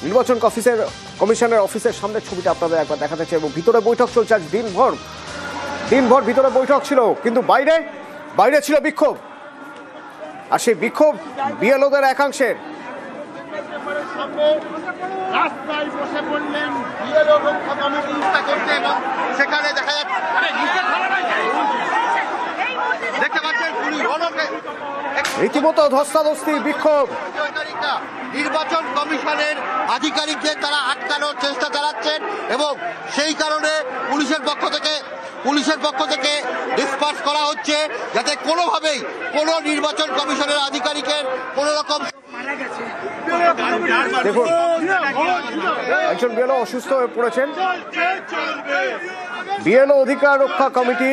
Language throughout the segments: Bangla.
নির্বাচন কমিশনের অফিসের সামনে ছবিটা আপনাদের একবার দেখাতে চাই। এবং ভিতরে বৈঠক চলছে আজ দিনভর ভিতরে বৈঠক ছিল, কিন্তু বাইরে ছিল বিক্ষোভ। আর সেই বিক্ষোভ বিএলওদের একাংশের। রাস্তায় বসে পড়লেন বিএলও রক্ষা কমিটি করতে, এবং সেখানে দেখা যাচ্ছে দেখতে পাচ্ছেন রীতিমতো ধস্তাধস্তি বিক্ষোভ। নির্বাচন কমিশনের আধিকারিকদের তারা আটকানোর চেষ্টা চালাচ্ছেন, এবং সেই কারণে পুলিশের পক্ষ থেকে ডিসপার্স করা হচ্ছে, যাতে কোনোভাবেই কোনো নির্বাচন কমিশনের আধিকারিকের কোনো রকম। দেখুন, একজন বিএলও অসুস্থ হয়ে পড়েছেন। বিএলও অধিকার রক্ষা কমিটি,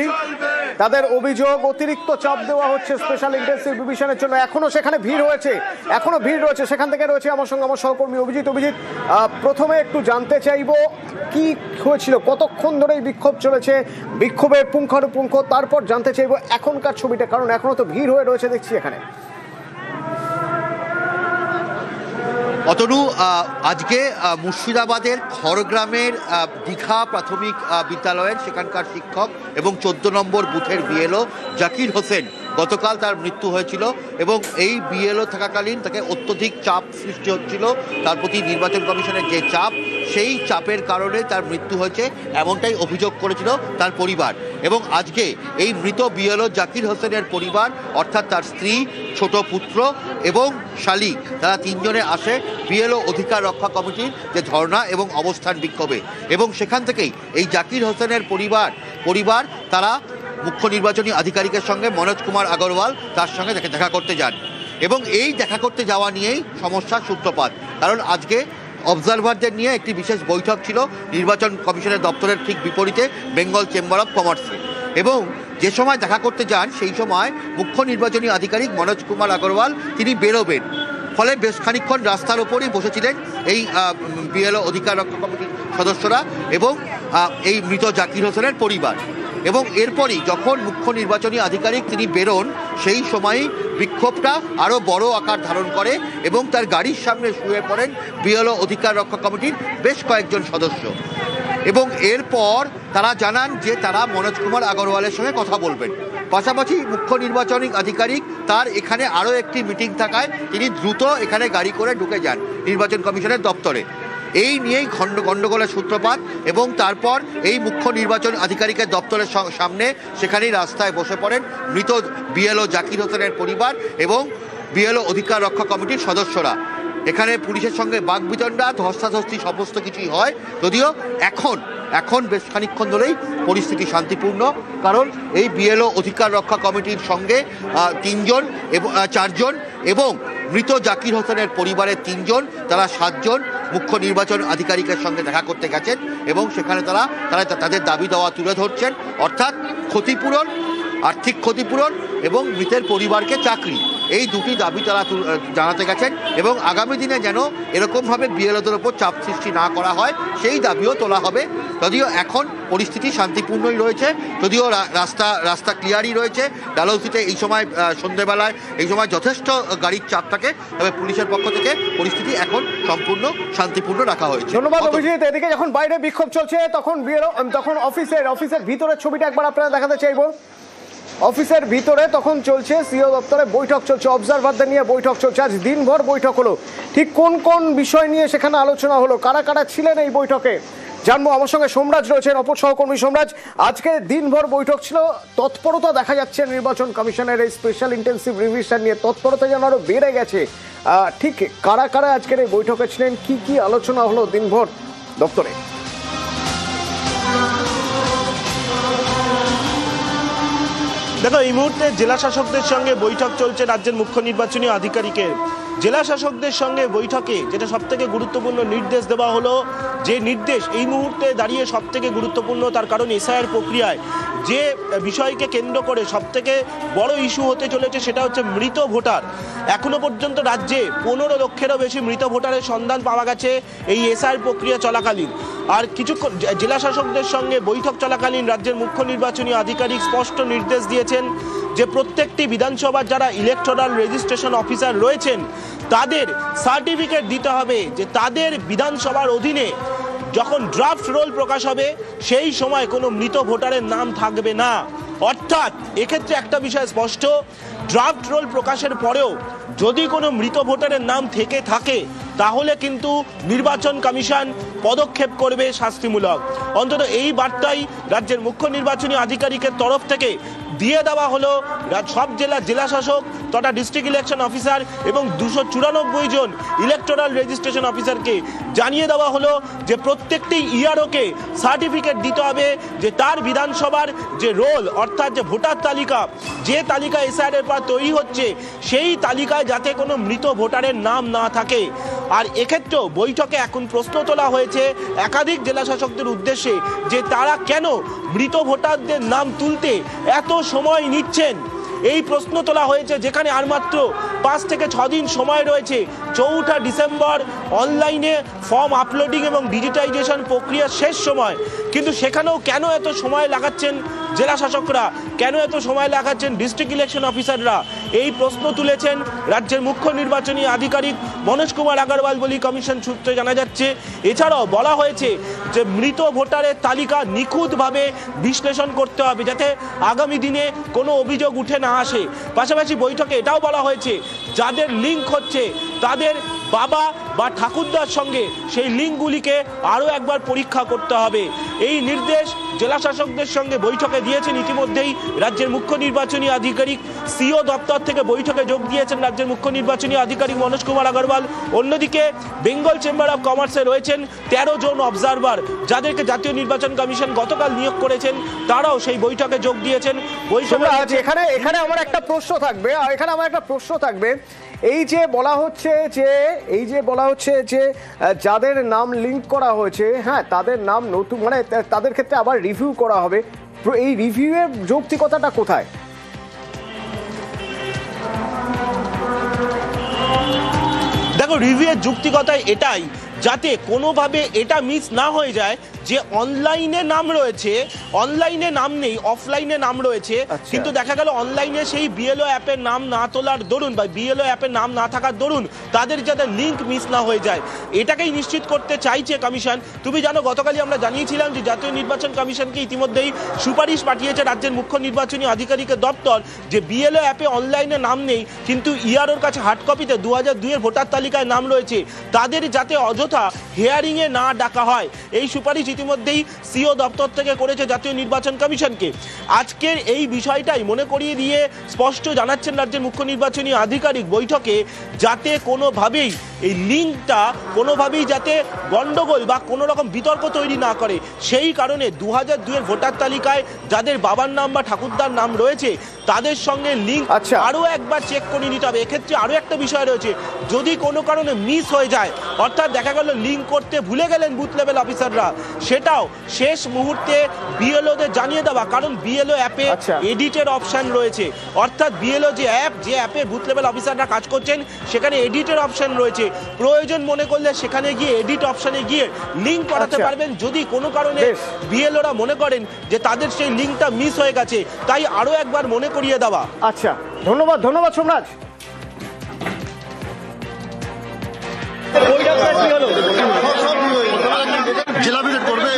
তাদের অভিযোগ অতিরিক্ত চাপ দেওয়া হচ্ছে স্পেশাল ইন্টেনসিভ রিভিশনের জন্য। এখনো সেখানে ভিড় রয়েছে। সেখান থেকে রয়েছে আমার সঙ্গে আমার সহকর্মী অভিজিৎ। প্রথমে একটু জানতে চাইবো কি হয়েছিল, কতক্ষণ ধরে এই বিক্ষোভ চলেছে, বিক্ষোভের পুঙ্খানুপুঙ্খ, তারপর জানতে চাইবো এখনকার ছবিটা, কারণ এখনো তো ভিড় হয়ে রয়েছে দেখছি এখানে। অতনু, আজকে মুর্শিদাবাদের খড়গ্রামের দীঘা প্রাথমিক বিদ্যালয়ের সেখানকার শিক্ষক এবং 14 নম্বর বুথের বিএলও জাকির হোসেন, গতকাল তার মৃত্যু হয়েছিল, এবং এই বিএলও থাকাকালীন তাকে অত্যধিক চাপ সৃষ্টি হচ্ছিল, তার প্রতি নির্বাচন কমিশনের যে চাপ, সেই চাপের কারণে তার মৃত্যু হয়েছে, এমনটাই অভিযোগ করেছিল তার পরিবার। এবং আজকে এই মৃত বিএলও জাকির হোসেনের পরিবার, অর্থাৎ তার স্ত্রী, ছোট পুত্র এবং শালিক, তারা 3 জনে আসে বিএলও অধিকার রক্ষা কমিটির যে ধর্ণা এবং অবস্থান বিক্ষোভে। এবং সেখান থেকেই এই জাকির হোসেনের পরিবার তারা মুখ্য নির্বাচনী আধিকারিকের সঙ্গে মনোজ কুমার আগরওয়াল তার সঙ্গে দেখা করতে যান, এবং এই দেখা করতে যাওয়া নিয়েই সমস্যার সূত্রপাত। কারণ আজকে অবজারভারদের নিয়ে একটি বিশেষ বৈঠক ছিল নির্বাচন কমিশনের দপ্তরের ঠিক বিপরীতে বেঙ্গল চেম্বার অফ কমার্সে, এবং যে সময় দেখা করতে যান সেই সময় মুখ্য নির্বাচনী আধিকারিক মনোজ কুমার আগরওয়াল তিনি বেরোবেন, ফলে বেশ খানিকক্ষণ রাস্তার ওপরই বসেছিলেন এই বিএলও অধিকার রক্ষা কমিটির সদস্যরা এবং এই মৃত জাকির হোসেনের পরিবার। এবং এরপরই যখন মুখ্য নির্বাচনী আধিকারিক তিনি বেরোন, সেই সময়ই বিক্ষোভটা আরও বড় আকার ধারণ করে, এবং তার গাড়ির সামনে শুয়ে পড়েন বিএলও অধিকার রক্ষা কমিটির বেশ কয়েকজন সদস্য। এবং এরপর তারা জানান যে তারা মনোজ কুমার আগরওয়ালের সঙ্গে কথা বলবেন। পাশাপাশি মুখ্য নির্বাচনী আধিকারিক তার এখানে আরও একটি মিটিং থাকায় তিনি দ্রুত এখানে গাড়ি করে ঢুকে যান নির্বাচন কমিশনের দপ্তরে। এই নিয়েই গণ্ডগোলের সূত্রপাত, এবং তারপর এই মুখ্য নির্বাচন আধিকারিকের দপ্তরের সামনে সেখানেই রাস্তায় বসে পড়েন মৃত বিএলও জাকির হোসেনের পরিবার এবং বিএলও অধিকার রক্ষা কমিটির সদস্যরা। এখানে পুলিশের সঙ্গে বাকবিতণ্ডা, ধস্তাধস্তি সমস্ত কিছুই হয়, যদিও এখন বেশ খানিকক্ষণ ধরেই পরিস্থিতি শান্তিপূর্ণ, কারণ এই বিএলও অধিকার রক্ষা কমিটির সঙ্গে 4 জন এবং মৃত জাকির হোসেনের পরিবারের 3 জন, তারা 7 জন মুখ্য নির্বাচন আধিকারিকের সঙ্গে দেখা করতে গেছেন, এবং সেখানে তারা তাদের দাবি দেওয়া তুলে ধরছেন, অর্থাৎ ক্ষতিপূরণ, আর্থিক ক্ষতিপূরণ এবং মৃতের পরিবারকে চাকরি, এই দুটি দাবি তারা জানাতে গেছেন, এবং আগামী দিনে যেন এরকমভাবে বিএলওদের ওপর চাপ সৃষ্টি না করা হয় সেই দাবিও তোলা হবে। যদিও এখন পরিস্থিতি শান্তিপূর্ণই রয়েছে, যদিও রাস্তা ক্লিয়ারই রয়েছে। ডালহৌসিতে এই সময় সন্ধ্যেবেলায় এই সময় যথেষ্ট গাড়ির চাপ থাকে, তবে পুলিশের পক্ষ থেকে পরিস্থিতি এখন সম্পূর্ণ শান্তিপূর্ণ রাখা হয়েছে। ধন্যবাদ অভিজিৎ। এদিকে যখন বাইরে বিক্ষোভ চলছে তখন অফিসের ভিতরের ছবিটা একবার আপনারা দেখাতে চাইবো। অফিসের ভিতরে তখন চলছে সিও দপ্তরে বৈঠক চলছে, অবজারভারদের নিয়ে বৈঠক চলছে। আজ দিনভর বৈঠক হলো, ঠিক কোন কোন বিষয় নিয়ে সেখানে আলোচনা হলো, কারা ছিলেন এই বৈঠকে জানবো। আমার সঙ্গে সোমরাজ রয়েছেন, অপর সহকর্মী সোমরাজ। আজকে দিনভর বৈঠক ছিল, তৎপরতা দেখা যাচ্ছে নির্বাচন কমিশনের এই স্পেশাল ইন্টেনসিভ রিভিশন নিয়ে, তৎপরতা যেন আরো বেড়ে গেছে। ঠিক কারা আজকের এই বৈঠকে ছিলেন, কি আলোচনা হলো দিনভর দপ্তরে? দেখো, এই মুহূর্তে জেলা শাসকদের সঙ্গে বৈঠক চলছে রাজ্যের মুখ্য নির্বাচনী আধিকারিকের। জেলা শাসকদের সঙ্গে বৈঠকে যেটা সবথেকে গুরুত্বপূর্ণ নির্দেশ দেওয়া হলো, যে নির্দেশ এই মুহূর্তে দাঁড়িয়ে সবথেকে গুরুত্বপূর্ণ, তার কারণ এসআইআর প্রক্রিয়ায় যে বিষয়কে কেন্দ্র করে সবথেকে বড় ইস্যু হতে চলেছে সেটা হচ্ছে মৃত ভোটার। এখনো পর্যন্ত রাজ্যে 15 লক্ষেরও বেশি মৃত ভোটারের সন্ধান পাওয়া গেছে এই এসআইআর প্রক্রিয়া চলাকালীন। আর কিছুক্ষণ জেলা শাসকদের সঙ্গে বৈঠক চলাকালীন রাজ্যের মুখ্য নির্বাচনী আধিকারিক স্পষ্ট নির্দেশ দিয়েছেন যে প্রত্যেকটি বিধানসভার যারা ইলেকটোরাল রেজিস্ট্রেশন অফিসার রয়েছেন তাদের সার্টিফিকেট দিতে হবে যে তাদের বিধানসভার অধীনে যখন ড্রাফট রোল প্রকাশ হবে সেই সময় কোনো মৃত ভোটারের নাম থাকবে না। অর্থাৎ এক্ষেত্রে একটা বিষয় স্পষ্ট, ড্রাফট রোল প্রকাশের পরেও যদি কোনো মৃত ভোটারের নাম থেকে থাকে তাহলে কিন্তু নির্বাচন কমিশন পদক্ষেপ করবে শাস্তিমূলক। অন্তত এই বার্তাই রাজ্যের মুখ্য নির্বাচনী আধিকারিকের তরফ থেকে দিয়ে দেওয়া হলো সব জেলা শাসক তথা ডিস্ট্রিক্ট ইলেকশন অফিসার এবং 294 জন ইলেকটোরাল রেজিস্ট্রেশন অফিসারকে জানিয়ে দেওয়া হলো যে প্রত্যেকটি ইআরওকে সার্টিফিকেট দিতে হবে যে তার বিধানসভার যে রোল অর্থাৎ যে ভোটার তালিকা, যে তালিকা এসআইআর এর পর তৈরি হচ্ছে সেই তালিকায় যাতে কোনো মৃত ভোটারের নাম না থাকে। আর এক্ষেত্রেও বৈঠকে এখন প্রশ্ন তোলা হয়েছে একাধিক জেলা শাসকদের উদ্দেশ্যে যে তারা কেন মৃত ভোটারদের নাম তুলতে এত সময় নিচ্ছেন। এই প্রশ্ন তোলা হয়েছে যেখানে আর মাত্র 5 থেকে 6 দিন সময় রয়েছে। 4 ডিসেম্বর অনলাইনে ফর্ম আপলোডিং এবং ডিজিটাইজেশন প্রক্রিয়া শেষ সময়, কিন্তু সেখানেও কেন এত সময় লাগাচ্ছেন জেলা শাসকরা, কেন এত সময় লাগাচ্ছেন ডিস্ট্রিক্ট ইলেকশন অফিসাররা? এই প্রশ্ন তুলেছেন রাজ্যের মুখ্য নির্বাচনী আধিকারিক মনোজ কুমার আগরওয়াল বলে কমিশন সূত্রে জানা যাচ্ছে। এছাড়াও বলা হয়েছে যে মৃত ভোটারের তালিকা নিখুঁতভাবে বিশ্লেষণ করতে হবে যাতে আগামী দিনে কোনো অভিযোগ উঠে না আসে। পাশাপাশি বৈঠকে এটাও বলা হয়েছে যাদের লিঙ্ক হচ্ছে তাদের বাবা বা ঠাকুরদার সঙ্গে সেই লিঙ্কগুলিকে আরও একবার পরীক্ষা করতে হবে। এই নির্দেশ জেলা শাসকদের সঙ্গে বৈঠকে দিয়েছেন ইতিমধ্যেই রাজ্যের মুখ্য নির্বাচনী আধিকারিক। সিও দপ্তর থেকে বৈঠকে যোগ দিয়েছেন রাজ্যের মুখ্য নির্বাচনী আধিকারিক মনোজ কুমার আগরওয়াল। অন্যদিকে বেঙ্গল চেম্বার অফ কমার্সে রয়েছেন 13 জন অবজারভার যাদেরকে জাতীয় নির্বাচন কমিশন গতকাল নিয়োগ করেছেন, তারাও সেই বৈঠকে যোগ দিয়েছেন। এখানে আমার একটা প্রশ্ন থাকবে এই যে বলা হচ্ছে যে যাদের নাম লিংক করা হয়েছে, হ্যাঁ, তাদের নাম নতুন মানে তাদের ক্ষেত্রে আবার রিভিউ করা হবে। এই রিভিউয়ের যৌক্তিকতাটা কোথায়? দেখো, রিভিউয়ের যৌক্তিকতা এটাই যাতে কোনোভাবে এটা মিস না হয়ে যায় যে অনলাইনে নাম রয়েছে, অনলাইনে নাম নেই, অফলাইনে নাম রয়েছে, কিন্তু দেখা গেল অনলাইনে সেই বিএলও অ্যাপের নাম না তোলার দরুন বা বিএলও অ্যাপের নাম না থাকার দরুন তাদের যাতে লিঙ্ক মিস না হয়ে যায়, এটাকেই নিশ্চিত করতে চাইছে কমিশন। তুমি জানো গতকালই আমরা জানিয়েছিলাম যে জাতীয় নির্বাচন কমিশনকে ইতিমধ্যেই সুপারিশ পাঠিয়েছে রাজ্যের মুখ্য নির্বাচনী আধিকারিকের দপ্তর যে বিএলও অ্যাপে অনলাইনে নাম নেই কিন্তু ইআরওর কাছে হার্ড কপিতে 2002 এর ভোটার তালিকায় নাম রয়েছে, তাদের যাতে অযথা হিয়ারিংয়ে না ডাকা হয়। এই সুপারিশ ইতিমধ্যেই সিও দপ্তর থেকে করেছে জাতীয় নির্বাচন কমিশনকে। আজকের এই বিষয়টাই মনে করিয়ে দিয়ে স্পষ্ট জানাচ্ছেন রাজ্যের মুখ্য নির্বাচনী আধিকারিক বৈঠকে যাতে কোনোভাবেই এই লিঙ্কটা কোনোভাবেই যাতে গন্ডগোল বা কোনো রকম বিতর্ক তৈরি না করে। সেই কারণে 2002 এর ভোটার তালিকায় যাদের বাবার নাম বা ঠাকুরদার নাম রয়েছে তাদের সঙ্গে লিঙ্ক আরও একবার চেক করে নিতে হবে। এক্ষেত্রে আরও একটা বিষয় রয়েছে, যদি কোনো কারণে মিস হয়ে যায়, অর্থাৎ দেখা গেল লিঙ্ক করতে ভুলে গেলেন বুথ লেভেল অফিসাররা, সেটাও শেষ মুহূর্তে বিএলওদের জানিয়ে দেওয়া, কারণ বিএলও অ্যাপে এডিটের অপশন রয়েছে, অর্থাৎ বিএলও যে অ্যাপে বুথ লেভেল অফিসাররা কাজ করছেন সেখানে এডিটের অপশন রয়েছে। প্রয়োজন মনে করলে সেখানে গিয়ে এডিট অপশনে গিয়ে লিঙ্ক করাতে পারবেন যদি কোনো কারণে বিএলওরা মনে করেন যে তাদের সেই লিঙ্কটা মিস হয়ে গেছে, তাই আরো একবার মনে করিয়ে দেওয়া। আচ্ছা, ধন্যবাদ সোমরাজ। জেলা ভিজিট করবে